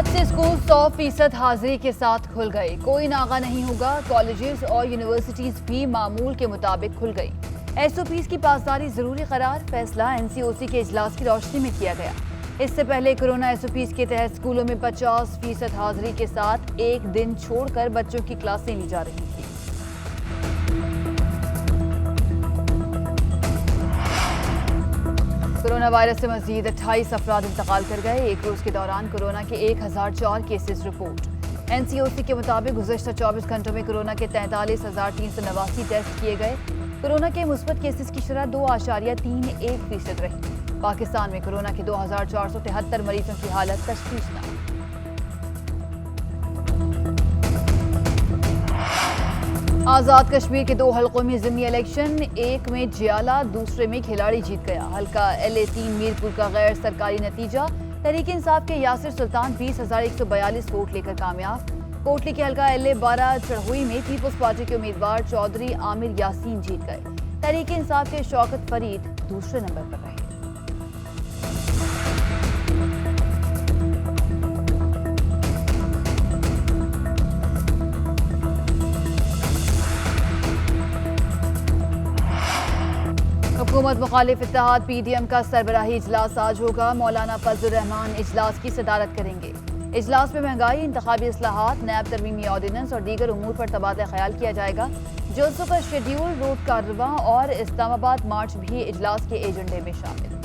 से स्कूल 100% हाजिरी के साथ खुल गए। कोई नागा नहीं होगा। कॉलेजेस और यूनिवर्सिटीज भी मामूल के मुताबिक खुल गई। एसओपीज की पासदारी जरूरी करार। फैसला एनसीओसी के इजलास की रोशनी में किया गया। इससे पहले कोरोना एसओपीज के तहत स्कूलों में 50% हाजिरी के साथ एक दिन छोड़कर बच्चों की क्लासें ली जा रही थी। कोरोना वायरस से मजीद 28 अफराद इंतकाल कर गए। एक रोज के दौरान कोरोना के 1004 केसेस रिपोर्ट। एनसीओसी के मुताबिक गुज़श्ता 24 घंटों में कोरोना के 43,389 टेस्ट किए गए। कोरोना के मुस्बत केसेस की शरह 2.31% रही। पाकिस्तान में कोरोना के 2,473 मरीजों की हालत तशवीशनाक। आजाद कश्मीर के 2 हलकों में ज़िमनी इलेक्शन। एक में जियाला, दूसरे में खिलाड़ी जीत गया। हल्का LA-3 मीरपुर का गैर सरकारी नतीजा। तहरीक इंसाफ के यासिर सुल्तान 20,142 वोट लेकर कामयाब। कोटली के हल्का LA-12 चढ़हुई में पीपल्स पार्टी के उम्मीदवार चौधरी आमिर यासीन जीत गए। तहरीक इंसाफ के शौकत फरीद दूसरे नंबर पर रहे। हुकूमत मुखालिफ इत्तेहाद PDM का सरबराही इजलास आज होगा। मौलाना फजलुर रहमान इजलास की सदारत करेंगे। इजलास में महंगाई, इंतखाबी इस्लाहात, नैब तरमीमी ऑर्डिनेंस और दीगर उमूर पर तबादला ख्याल किया जाएगा। जुल्सों का शेड्यूल, रोड काररवा और इस्लामाबाद मार्च भी इजलास के एजेंडे में शामिल।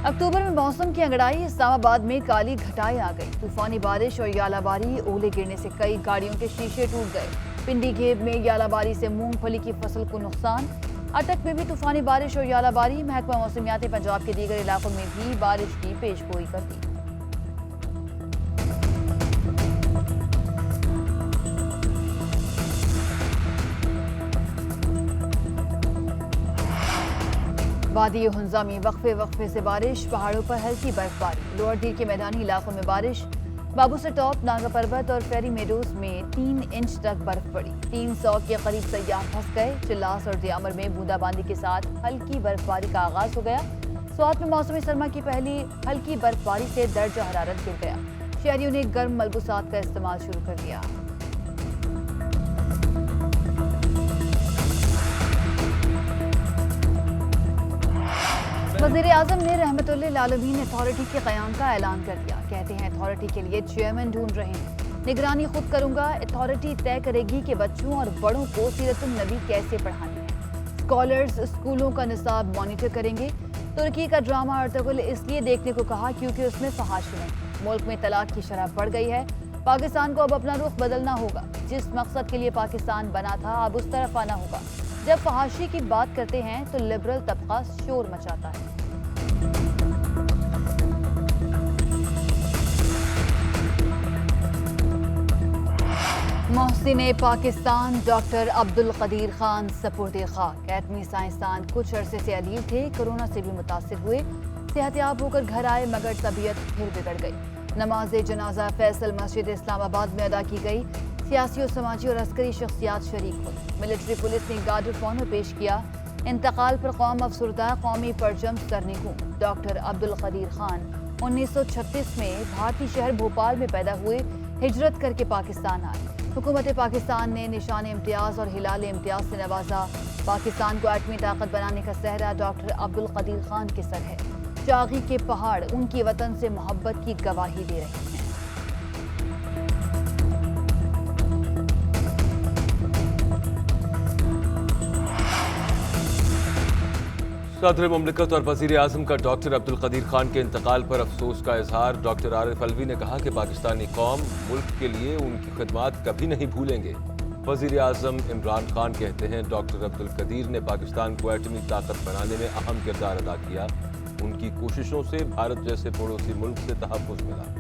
अक्टूबर में मौसम की अंगड़ाई। इस्लामाबाद में काली घटाएं आ गई। तूफानी बारिश और यालाबारी, ओले गिरने से कई गाड़ियों के शीशे टूट गए। पिंडी घेब में यालाबारी से मूंगफली की फसल को नुकसान। अटक में भी तूफानी बारिश और यालाबारी। महकमा मौसमियात पंजाब के दीगर इलाकों में भी बारिश की पेशगोई कर दी। वादी हुंजा में वक्फे से बारिश। पहाड़ों पर हल्की बर्फबारी। लोअर दीर के मैदानी इलाकों में बारिश। बाबू से टॉप, नागा पर्वत और फेरी मेडोज में 3 इंच तक बर्फ पड़ी। 300 के करीब सयाह फंस गए। चिल्लास और दियामर में बूंदाबांदी के साथ हल्की बर्फबारी का आगाज हो गया। स्वात में मौसमी सरमा की पहली हल्की बर्फबारी से दर्जा हरारत गिर गया। शहरियों ने गर्म मलबूसात का इस्तेमाल शुरू कर दिया। वज़ीर आज़म ने रहमतुल्लिल आलमीन अथॉरिटी के क़याम का ऐलान कर दिया। कहते हैं अथॉरिटी के लिए चेयरमैन ढूंढ रहे हैं। निगरानी खुद करूंगा। अथॉरिटी तय करेगी कि बच्चों और बड़ों को सीरतुन नबी कैसे पढ़ानी है। स्कॉलर्स स्कूलों का निसाब मॉनिटर करेंगे। तुर्की का ड्रामा अर्तुगरुल इसलिए देखने को कहा क्योंकि उसमें फहाशी नहीं। मुल्क में तलाक की शरह बढ़ गई है। पाकिस्तान को अब अपना रुख बदलना होगा। जिस मकसद के लिए पाकिस्तान बना था अब उस तरफ आना होगा। जब फहाशी की बात करते हैं तो लिबरल तबका शोर मचाता है। मोहसिन पाकिस्तान डॉक्टर अब्दुल कदीर खान सपुर्द खाक। एटमी साइंसदान कुछ अरसे से अलील थे। कोरोना से भी मुतासिर हुए। सेहतयाब होकर घर आए मगर तबीयत फिर बिगड़ गई। नमाज जनाजा फैसल मस्जिद इस्लामाबाद में अदा की गई। सियासी और समाजी और अस्करी शख्सियात शरीक हुई। मिलिट्री पुलिस ने गार्ड ऑफ ऑनर पेश किया। इंतकाल पर कौम अफसरदा, कौमी परचम सरनिगूं। डॉक्टर अब्दुल कदीर खान 1936 में भारतीय शहर भोपाल में पैदा हुए। हिजरत करके पाकिस्तान आए। हुकूमत पाकिस्तान ने निशान इम्तियाज और हिलाल इम्तियाज से नवाजा। पाकिस्तान को एटमी ताकत बनाने का सहरा डॉक्टर अब्दुल कदीर खान के सर है। जागी के पहाड़ उनकी वतन से मोहब्बत की गवाही दे रहे हैं। सदर मुमलिकत और वज़ीर आज़म का डॉक्टर अब्दुल कदीर खान के इंतकाल पर अफसोस का इजहार। डॉक्टर आरिफ अलवी ने कहा कि पाकिस्तानी कौम मुल्क के लिए उनकी खिदमात कभी नहीं भूलेंगे। वज़ीर आज़म इमरान खान कहते हैं डॉक्टर अब्दुल कदीर ने पाकिस्तान को एटमी ताकत बनाने में अहम किरदार अदा किया। उनकी कोशिशों से भारत जैसे पड़ोसी मुल्क से तहफ़्फ़ुज़ मिला।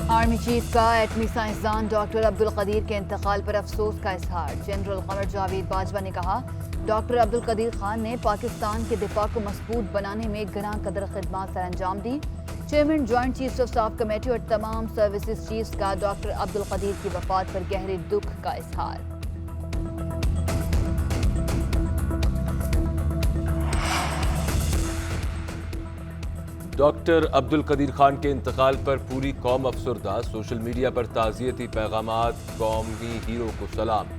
आर्मी चीफ का एटमी साइंसदान डॉक्टर अब्दुल कदीर के इंतकाल पर अफसोस का इजहार। जनरल कमर जावेद बाजवा ने कहा, डॉक्टर अब्दुल कदीर खान ने पाकिस्तान के दिफा को मजबूत बनाने में गरां कदर खिदमत सर अंजाम दी। Chairman joint chiefs of staff committee और तमाम सर्विसेज चीफ्स का डॉक्टर अब्दुल कदीर की वफात पर गहरे दुख का इजहार। डॉक्टर अब्दुल कदीर खान के इंतकाल पर पूरी कौम अफसरदा। सोशल मीडिया पर ताज़ियती पैगामात, कौमी हीरो को सलाम।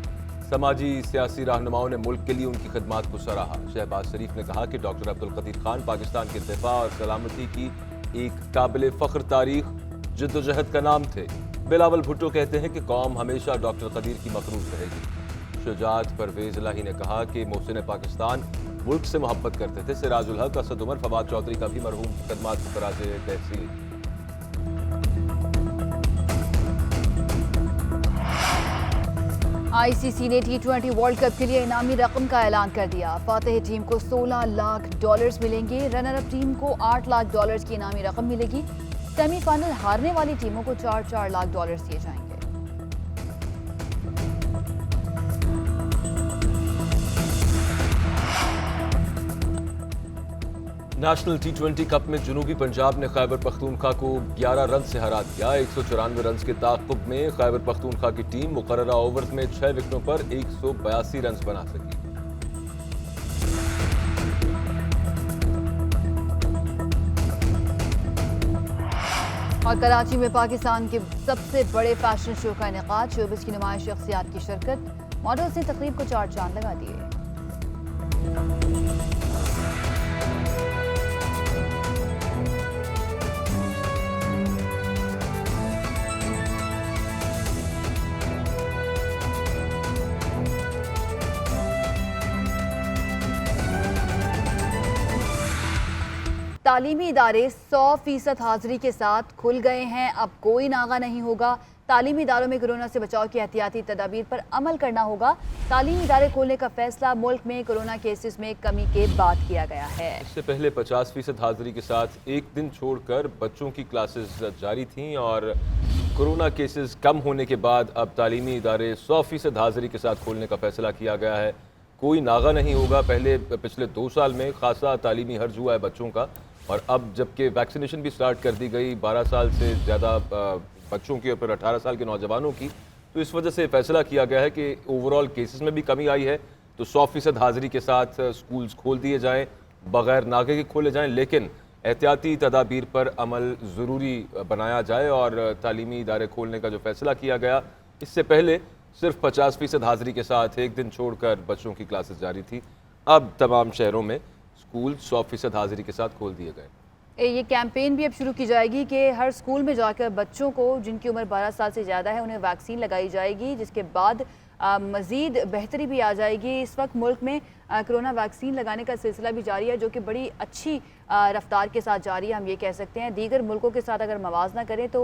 समाजी सियासी रहनुमाओं ने मुल्क के लिए उनकी खिदमात को सराहा। शहबाज शरीफ ने कहा कि डॉक्टर अब्दुल कदीर खान पाकिस्तान के दिफा और सलामती की एक काबिल फ़ख्र तारीख जद्दोजहद का नाम थे। बिलावल भुट्टो कहते हैं कि कौम हमेशा डॉक्टर कदीर की मकरूज रहेगी। शुजात परवेज इलाही ने कहा कि मोहसिन पाकिस्तान मुल्क से मोहब्बत करते थे। सिराजुल हक, असद उमर, फवाद चौधरी का भी मरहूम की खिदमात को कराजे तहसील। आईसीसी ने T20 वर्ल्ड कप के लिए इनामी रकम का ऐलान कर दिया। फातेह टीम को $16 लाख मिलेंगे। रनर अप टीम को $8 लाख की इनामी रकम मिलेगी। सेमीफाइनल हारने वाली टीमों को $4 लाख दिए जाएंगे। नेशनल T20 कप में जनूबी पंजाब ने खैबर पख्तूनख्वा को 11 रन से हरा दिया। 194 रन के ताक़ुब में खैबर पख्तूनख्वा की टीम मुकर्ररा ओवर्स में 6 विकेटों पर 182 रन बना सकी। और कराची में पाकिस्तान के सबसे बड़े फैशन शो का इनेकाद। शोबिस की नुमाइश शख्सियात की शिरकत। मॉडल्स ने तकरीब को 4 चांद लगा दिए। तालीमी इदारे 100% हाजिरी के साथ खुल गए हैं। अब कोई नागा नहीं होगा। तालीमी इदारों में कोरोना से बचाव की एहतियाती तदाबीर पर अमल करना होगा। तालीमी इदारे खोलने का फैसला मुल्क में कोरोना केसेस में कमी के बाद किया गया है। इससे पहले 50% हाजिरी के साथ एक दिन छोड़कर बच्चों की क्लासेस जारी थीं और कोरोना केसेस कम होने के बाद अब तालीमी इदारे 100% हाजिरी के साथ खोलने का फैसला किया गया है। कोई नागा नहीं होगा। पिछले 2 साल में खासा तालीमी हर्ज हुआ है बच्चों का, और अब जबकि वैक्सीनेशन भी स्टार्ट कर दी गई 12 साल से ज़्यादा बच्चों की और फिर 18 साल के नौजवानों की, तो इस वजह से फैसला किया गया है कि ओवरऑल केसेस में भी कमी आई है, तो 100% हाजिरी के साथ स्कूल्स खोल दिए जाएं, बग़ैर नागे के खोले जाएं, लेकिन एहतियाती तदाबीर पर अमल ज़रूरी बनाया जाए। और तालीमी इदारे खोलने का जो फैसला किया गया, इससे पहले सिर्फ 50% हाजिरी के साथ एक दिन छोड़कर बच्चों की क्लासेस जारी थी। अब तमाम शहरों में स्कूल 100% हाजिरी के साथ खोल दिए गए। ये कैंपेन भी अब शुरू की जाएगी कि हर स्कूल में जाकर बच्चों को जिनकी उम्र 12 साल से ज़्यादा है उन्हें वैक्सीन लगाई जाएगी, जिसके बाद मज़ीद बेहतरी भी आ जाएगी। इस वक्त मुल्क में कोरोना वैक्सीन लगाने का सिलसिला भी जारी है, जो कि बड़ी अच्छी रफ्तार के साथ जारी है, हम ये कह सकते हैं। दीगर मुल्कों के साथ अगर मवाजना करें तो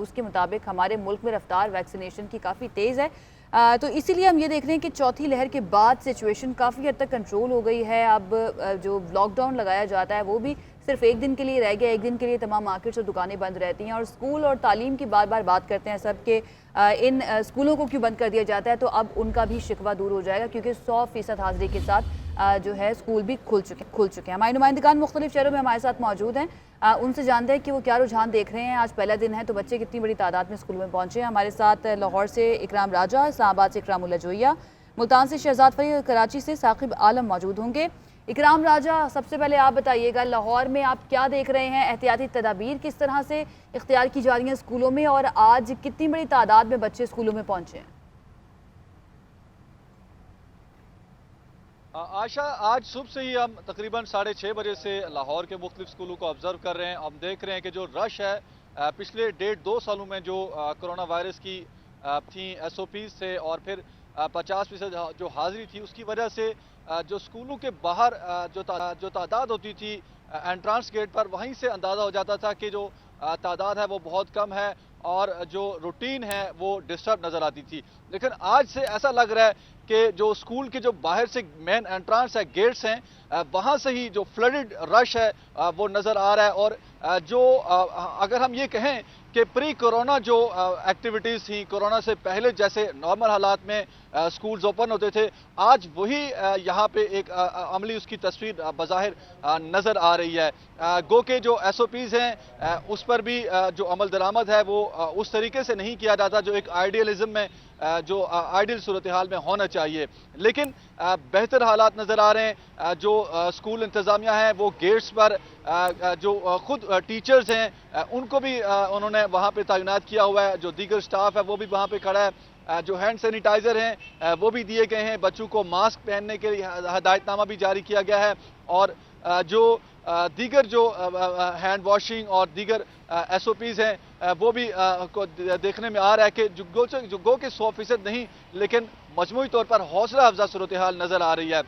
उसके मुताबिक हमारे मुल्क में रफ्तार वैक्सीनेशन की काफ़ी तेज़ है। तो इसीलिए हम ये देख रहे हैं कि चौथी लहर के बाद सिचुएशन काफ़ी हद तक कंट्रोल हो गई है। अब जो लॉकडाउन लगाया जाता है वो भी सिर्फ एक दिन के लिए रह गया। एक दिन के लिए तमाम मार्केट्स और दुकानें बंद रहती हैं, और स्कूल और तालीम की बार बार बात करते हैं सब के इन स्कूलों को क्यों बंद कर दिया जाता है, तो अब उनका भी शिकवा दूर हो जाएगा, क्योंकि 100% हाजिरी के साथ जो है स्कूल भी खुल चुके हैं। हमारे नुमाइंदगान मुख्तलिफ शहरों में हमारे साथ मौजूद हैं, उनसे जानते हैं कि वो क्या रुझान देख रहे हैं। आज पहला दिन है तो बच्चे कितनी बड़ी तादाद में स्कूल में पहुंचे हैं। हमारे साथ लाहौर से इकराम राजा, इस्लामाबाद से इकरामुल्लाह जोइया, मुल्तान से शहजाद फरीद और कराची से साकिब आलम मौजूद होंगे। इकराम राजा, सबसे पहले आप बताइएगा, लाहौर में आप क्या देख रहे हैं? एहतियाती तदाबीर किस तरह से इख्तियार की जा रही हैं स्कूलों में, और आज कितनी बड़ी तादाद में बच्चे स्कूलों में पहुंचे हैं? आशा, आज सुबह से ही हम तकरीबन 6:30 बजे से लाहौर के मुख्तलिफ स्कूलों को ऑब्जर्व कर रहे हैं। हम देख रहे हैं कि जो रश है पिछले 1.5-2 सालों में जो कोरोना वायरस की थी SOPs से, और फिर 50% जो हाजिरी थी, उसकी वजह से जो स्कूलों के बाहर जो तादाद होती थी एंट्रांस गेट पर, वहीं से अंदाज़ा हो जाता था कि जो तादाद है वो बहुत कम है और जो रूटीन है वो डिस्टर्ब नज़र आती थी। लेकिन आज से ऐसा लग रहा है कि जो स्कूल के जो बाहर से मेन एंट्रांस है, गेट्स हैं, वहाँ से ही जो फ्लडेड रश है वो नज़र आ रहा है। और जो अगर हम ये कहें कि प्री कोरोना जो एक्टिविटीज़ थी, कोरोना से पहले जैसे नॉर्मल हालात में स्कूल्स ओपन होते थे, आज वही यहाँ पे एक अमली उसकी तस्वीर बज़ाहिर नज़र आ रही है। गो के जो SOPs हैं उस पर भी जो अमल दरामद है वो उस तरीके से नहीं किया जाता जो एक आइडियलिज्म में जो आइडियल सूरत हाल में होना चाहिए। लेकिन बेहतर हालात नज़र आ रहे हैं। जो स्कूल इंतज़ामिया है वो गेट्स पर जो खुद टीचर्स हैं उनको भी उन्होंने वहाँ पे तैनात किया हुआ है। जो दीगर स्टाफ है वो भी वहाँ पे खड़ा है। जो हैंड सैनिटाइज़र हैं वो भी दिए गए हैं। बच्चों को मास्क पहनने के लिए हदायतनामा भी जारी किया गया है। और जो दीगर जो हैंड वॉशिंग और दीगर SOPs हैं वो भी को देखने में आ रहा है कि जो गो के 100% नहीं, लेकिन मजमूई तौर पर हौसला अफजा सूरत हाल नज़र आ रही है।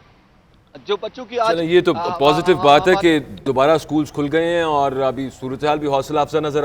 जो बच्चों की आज ये तो पॉजिटिव बात है कि दोबारा स्कूल्स खुल गए हैं और अभी सूरत हाल भी हौसला अफजा नजर आ